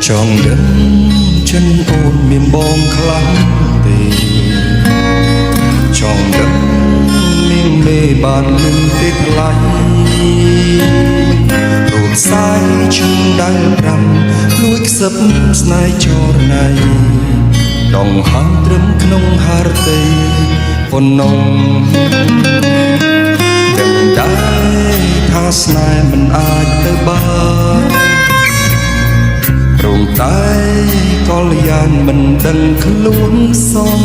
ចង់ដឹងចិនអូនមានបងខ្លាំងទេចង់ដឹងនាងមេបានលឹងទេថ្លៃរូបសាយឈឹងដែលប្រាំលួចខ្សឹបស្នេហ៍ចរណៃដងហាងត្រឹមក្នុងហារតីប៉ុណ្ណឹងដឹងដែរថាស្នេហ៍មិនអាចទៅបានរងតែកលយ៉ាងមិនដឹងខ្លួនសង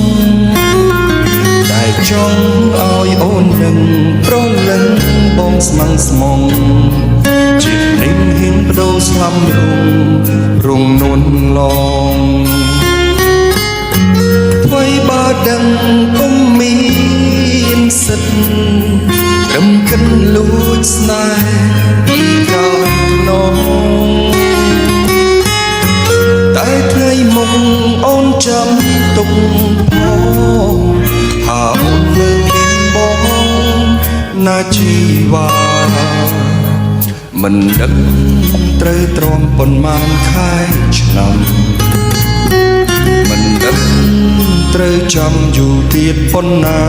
តែចង់ឲ្យអូននឹងប្រលឹងបងស្មងស្មងជាព្រិញហ៊ានបដូរស្លាប់រងនួនឡងអ្វីបើដឹងពុំមានសិទ្ធត្រឹមកិនលួចស្នេហ៍ពីក្រោយខ្នងតែថ្ងៃមុខអូនចាំទុកផងថាអូនលើមានបងណាជីវ៉ាមិនដឹងត្រូវទ្រាំប៉ុន្មានខែឆ្នាំមិនដឹងត្រូវចាំយូរទៀតប៉ុណ្ណា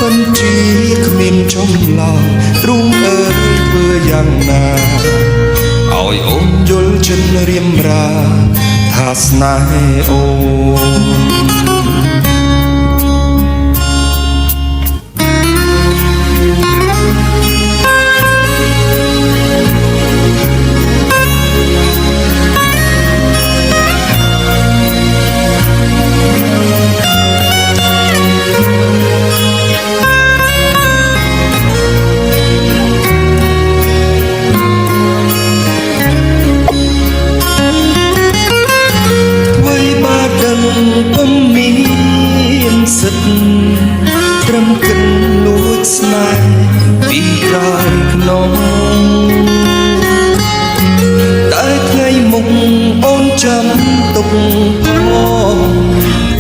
ពិនជាគ្មានចំឡោមទ្រូងអើយធ្វើយ៉ាងណាឲ្យអូនយល់ចិនរៀមរាថាស្នេហ៍អូពុំមានសិទ្ធត្រឹមកិនលួចស្នេហ៍ពីក្រោយខ្នងតែថ្ងៃមុខអូនចាំទុកផង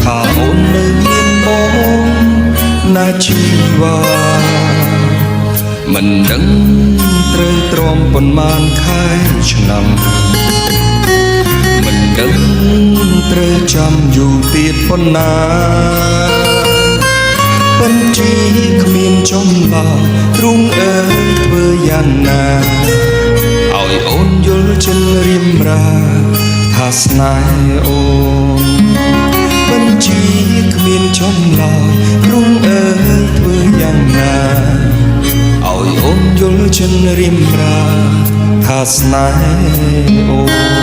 ថាអូននៅមានបងណាជីវ៉ាមិនដឹងត្រូវទ្រាំប៉ុន្មានខែឆ្នាំមិនដឹងត្រូវចាំយូរទៀតប៉ុណ្ណាពិនជាគ្មានចំឡោមទ្រូងអើយធ្វើយ៉ាងណាឲ្យអូនយល់ចិនរៀមរាថាស្នេហ៍អូនពិនជាគ្មានចំឡោមទ្រូងអើយធ្វើយ៉ាងណាឲ្យអូនយល់ចិនរៀមរាថាស្នេហ៍អូន